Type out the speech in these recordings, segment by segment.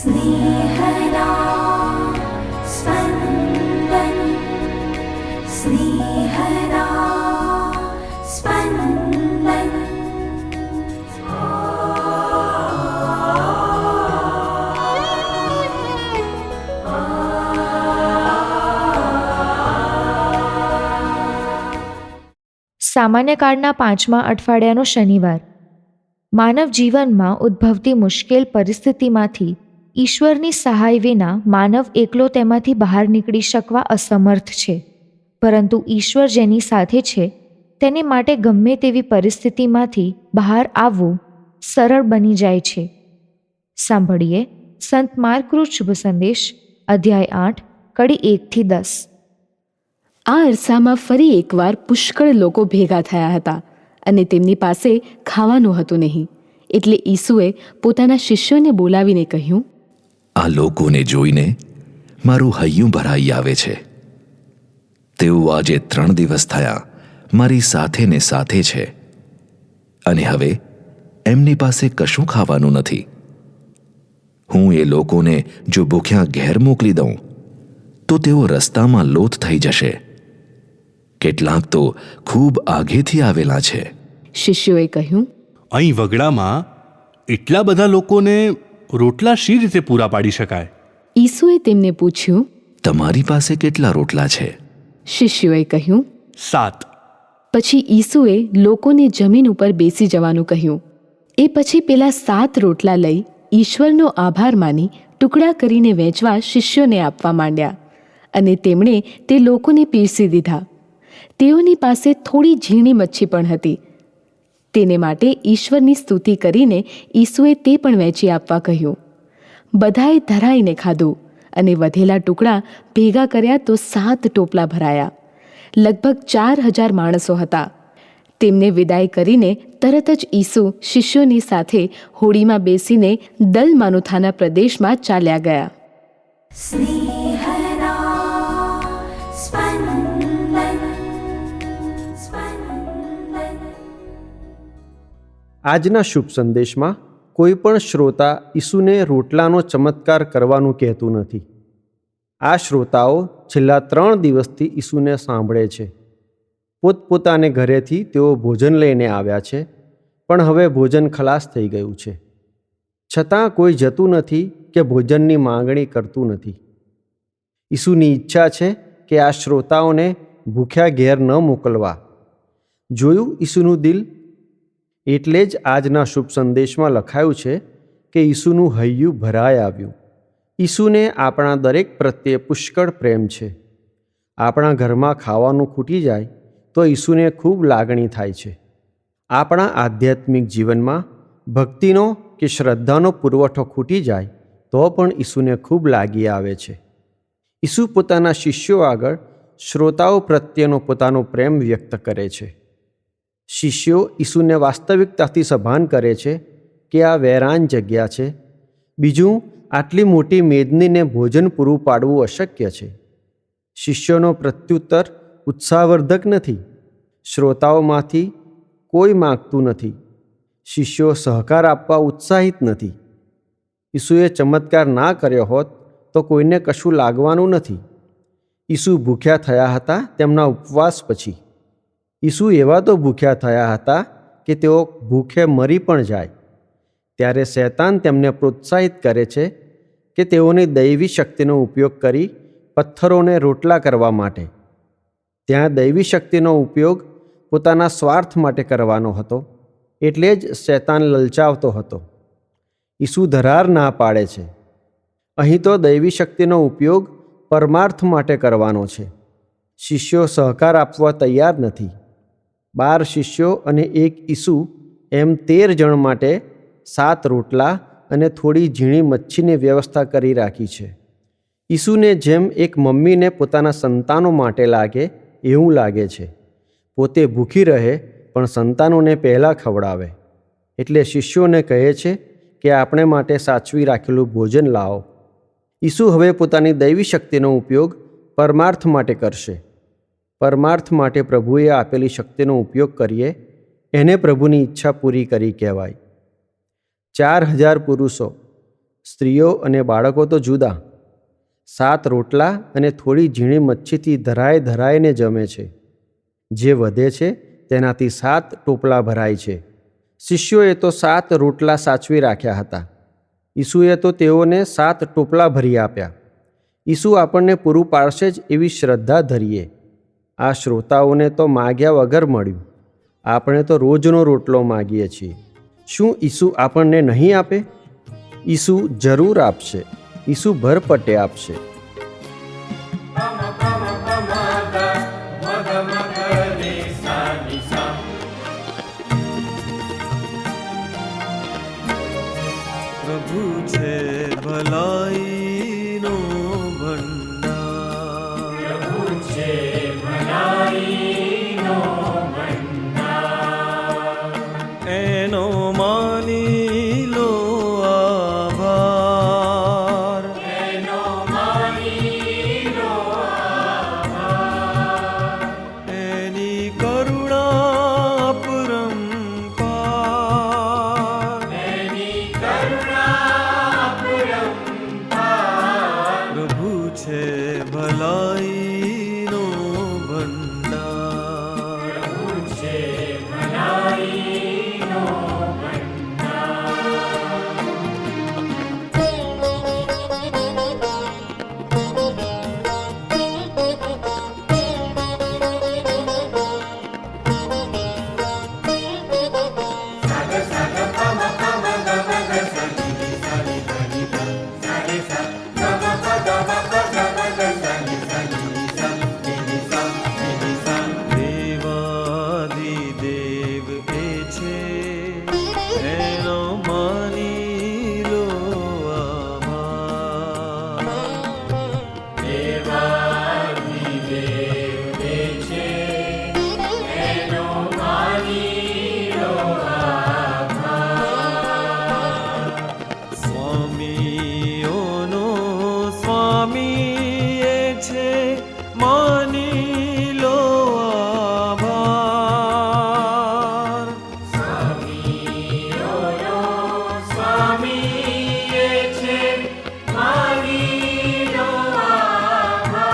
स्नेहदा स्पन्दन स्नेहदा स्पन्दन। સામાન્ય કાળના 5મા અઠવાડિયાનો શનિવાર. માનવ જીવનમાં ઉદ્ભવતી મુશ્કેલ પરિસ્થિતિમાંથી ઈશ્વરની સહાય વિના માનવ એકલો તેમાંથી બહાર નીકળી શકવા અસમર્થ છે. પરંતુ ઈશ્વર જેની સાથે છે તેને માટે ગમે તેવી પરિસ્થિતિમાંથી બહાર આવવું સરળ બની જાય છે. સાંભળીએ સંત માર્કનો શુભ સંદેશ, અધ્યાય 8, કડી 1-10. આ અરસામાં ફરી એકવાર પુષ્કળ લોકો ભેગા થયા હતા અને તેમની પાસે ખાવાનું હતું નહીં. એટલે ઈસુએ પોતાના શિષ્યોને બોલાવીને કહ્યું, આ લોકોને જોઈને મારું હૈયું ભરાઈ આવે છે. તેઓ આજે 3 દિવસ થયા મારી સાથે ને સાથે છે અને હવે એમની પાસે કશું ખાવાનું નથી. હું એ લોકોને જો ભૂખ્યા ઘેર મોકલી દઉં તો તેઓ રસ્તામાં લોથ થઈ જશે. કેટલાક તો ખૂબ આગેથી આવેલા છે. શિષ્યોએ કહ્યું, અહીં વગડામાં એટલા બધા લોકોને રોટલા શી રીતે પૂરા પાડી શકાય? ઈસુએ તેમને પૂછ્યું, તમારી પાસે કેટલા રોટલા છે? શિષ્યોએ કહ્યું, 7. પછી ઈસુએ લોકોને જમીન ઉપર બેસી જવાનું કહ્યું. એ પછી પેલા 7 રોટલા લઈ ઈશ્વરનો આભાર માની ટુકડા કરીને વહેંચવા શિષ્યોને આપવા માંડ્યા અને તેમણે તે લોકોને પીરસી દીધા. તેઓની પાસે થોડી ઝીણી મચ્છી પણ હતી. તેને માટે ઈશ્વરની સ્તુતિ કરીને ઈસુએ તે પણ વહેંચી આપવા કહ્યું. બધાએ ધરાઈને ખાધું અને વધેલા ટુકડા ભેગા કર્યા તો 7 ટોપલા ભરાયા. લગભગ 4000 માણસો હતા. તેમને વિદાય કરીને તરત જ ઈસુ શિષ્યોની સાથે હોડીમાં બેસીને દલમાનુથાના પ્રદેશમાં ચાલ્યા ગયા. स्नेहदा स्पन्दन स्पन्दन। આજના શુભ સંદેશમાં કોઈ પણ શ્રોતા ઈસુને રોટલાનો ચમત્કાર કરવાનું કહેતું નથી. આ શ્રોતાઓ છેલ્લા 3 દિવસથી ઈસુને સાંભળે છે. પોતપોતાને ઘરેથી તેઓ ભોજન લઈને આવ્યા છે, પણ હવે ભોજન ખલાસ થઈ ગયું છે. છતાં કોઈ જતું નથી કે ભોજનની માંગણી કરતું નથી. ઈસુની ઈચ્છા છે કે આ શ્રોતાઓને ભૂખ્યા ઘેર ન મોકલવા. જોયું ઈસુનું દિલ? એટલે જ આજના શુભ સંદેશમાં લખાયું છે કે ઈસુનું હૈયું ભરાઈ આવ્યું. ઈસુને આપણા દરેક પ્રત્યે પુષ્કળ પ્રેમ છે. આપણા ઘરમાં ખાવાનું ખૂટી જાય તો ઈસુને ખૂબ લાગણી થાય છે. આપણા આધ્યાત્મિક જીવનમાં ભક્તિનો કે શ્રદ્ધાનો પુરવઠો ખૂટી જાય તો પણ ઈસુને ખૂબ લાગી આવે છે. ઈસુ પોતાના શિષ્યો આગળ શ્રોતાઓ પ્રત્યેનો પોતાનો પ્રેમ વ્યક્ત કરે છે. શિષ્યો ઈસુને વાસ્તવિકતાથી સભાન કરે છે કે આ વેરાન જગ્યા છે. બીજું, આટલી મોટી મેદનીને ભોજન પૂરું પાડવું અશક્ય છે. શિષ્યોનો પ્રત્યુત્તર ઉત્સાહવર્ધક નથી. શ્રોતાઓમાંથી કોઈ માગતું નથી. શિષ્યો સહકાર આપવા ઉત્સાહિત નથી. ઈસુએ ચમત્કાર ના કર્યો હોત તો કોઈને કશું લાગવાનું નથી. ઈસુ ભૂખ્યા થયા હતા તેમના ઉપવાસ પછી. ઈસુ એવા તો ભૂખ્યા થયા હતા કે તેઓ ભૂખે મરી પણ જાય. ત્યારે શૈતાન તેમને પ્રોત્સાહિત કરે છે કે તેઓની દૈવી શક્તિનો ઉપયોગ કરી પથ્થરોને રોટલા કરવા માટે. ત્યાં દૈવી શક્તિનો ઉપયોગ પોતાના સ્વાર્થ માટે કરવાનો હતો. એટલે જ શૈતાન લલચાવતો હતો. ઈસુ ધરાર ના પાડે છે. અહીં તો દૈવી શક્તિનો ઉપયોગ પરમાર્થ માટે કરવાનો છે. શિષ્યો સહકાર આપવા તૈયાર નથી. 12 શિષ્યો અને 1 ઈસુ એમ 13 જણ માટે 7 રોટલા અને થોડી ઝીણી મચ્છીની વ્યવસ્થા કરી રાખી છે. ઈસુને જેમ એક મમ્મીને પોતાના સંતાનો માટે લાગે એવું લાગે છે. પોતે ભૂખી રહે પણ સંતાનોને પહેલાં ખવડાવે. એટલે શિષ્યોને કહે છે કે આપણે માટે સાચવી રાખેલું ભોજન લાવો. ઈસુ હવે પોતાની દૈવી શક્તિનો ઉપયોગ પરમાર્થ માટે કરશે. પરમાર્થ માટે પ્રભુએ આપેલી શક્તિનો ઉપયોગ કરીએ એને પ્રભુની ઈચ્છા પૂરી કરી કહેવાય. 4000 પુરુષો સ્ત્રીઓ અને બાળકો તો જુદા. 7 રોટલા અને થોડી ઝીણી મચ્છીથી ધરાઈને જમે છે. જે વધે છે તેનાથી 7 ટોપલા ભરાય છે. શિષ્યોએ તો 7 રોટલા સાચવી રાખ્યા હતા. ઈસુએ તો તેઓને 7 ટોપલા ભરી આપ્યા. ઈસુ આપણને પૂરું પાડશે જ એવી શ્રદ્ધા ધરીએ. આ શ્રોતાઓને તો માગ્યા વગર મળ્યું. આપણે તો રોજનો રોટલો માગીએ છીએ. શું ઈસુ આપણને નહીં આપે? ઈસુ જરૂર આપશે. ઈસુ ભરપટે આપશે. પ્રભુ છે ભલાઈનો ભંડાર. પ્રભુ છે ભલાઈનો ભંડાર. એનો માની લો આભાર. એનો માની લો આભાર. એની કરુણા પરંપાર. એની કરુણા પરંપાર. પ્રભુ છે ભલાઈનો ભંડાર. પ્રભુ છે ભલાઈનો દેવાધિદેવ એ છે. એનો માની લો આભાર. દેવાધિદેવ એ છે. એનો માની લો આભાર. સ્વામીઓનો સ્વામી એ છે. માની લો આભાર. સ્વામીઓનો સ્વામી એ છે. માની લો આભાર.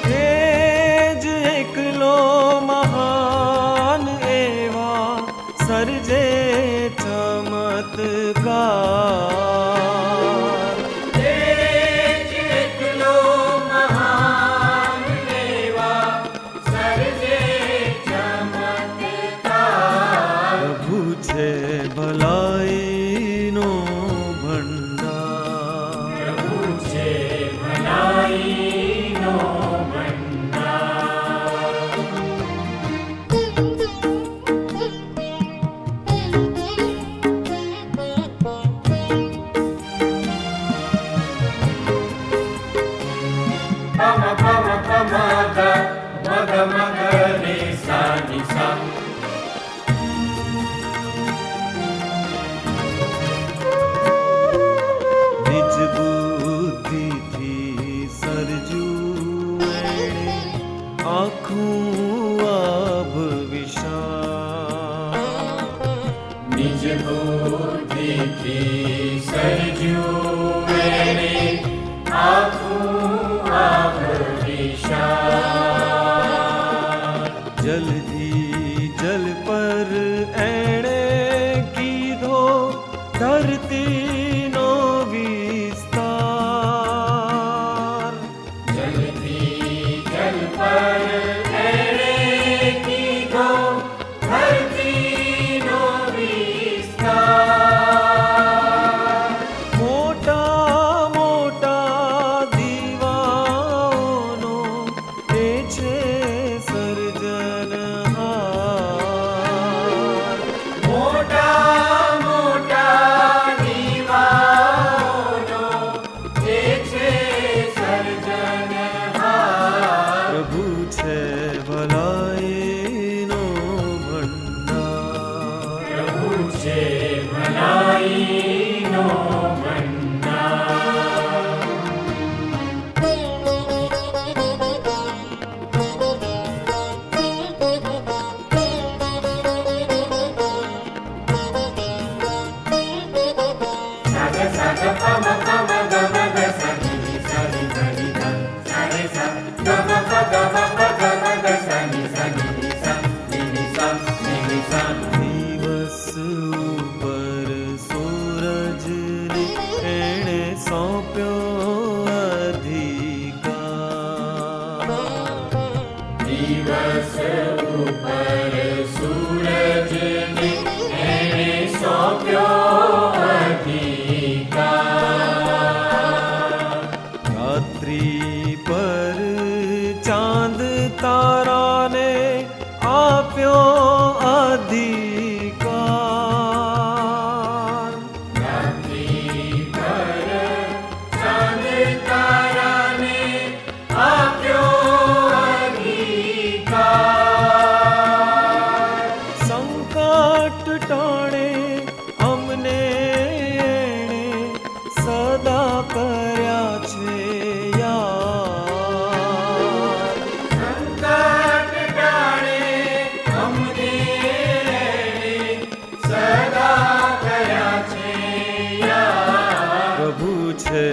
એ જ એકલો મહાન એવા સર્જે ચમત્કાર. એ જ એકલો મહાન એવા સર્જે ચમત્કાર. પ્રભુ છે ભલાઈનો ભંડાર. પ્રભુ છે ભલાઈનો ભંડાર. નિજ બુદ્ધિથી સર્જ્યું એણે આખું આભ વિશાળ. નિજ બુદ્ધિથી સર્જ્યું એણે આખું આભ વિશાળ. જલથી જલ પર એણે કીધો ધરતીનો વિસ્તાર. જલથી જલ પર એણે કીધો ધરતીનો વિસ્તાર. મોટા દિવસ ઉપર સૂરજ એણે સોંપ્યો અધિકાર દિવસ ઉપર સૂરજને એણે સોંપ્યો અધિકાર રાત્રિ પર ચાંદ તારાને આપ્યો અધિકાર રાત્રિ પર ચાંદ તારાને આપ્યો અધિકાર સંકટ ટાણે અમને એણે સદા કર્યા છે યાદ સંકટ ટાળે અમને સદા કર્યા છે યાદ પ્રભુ છે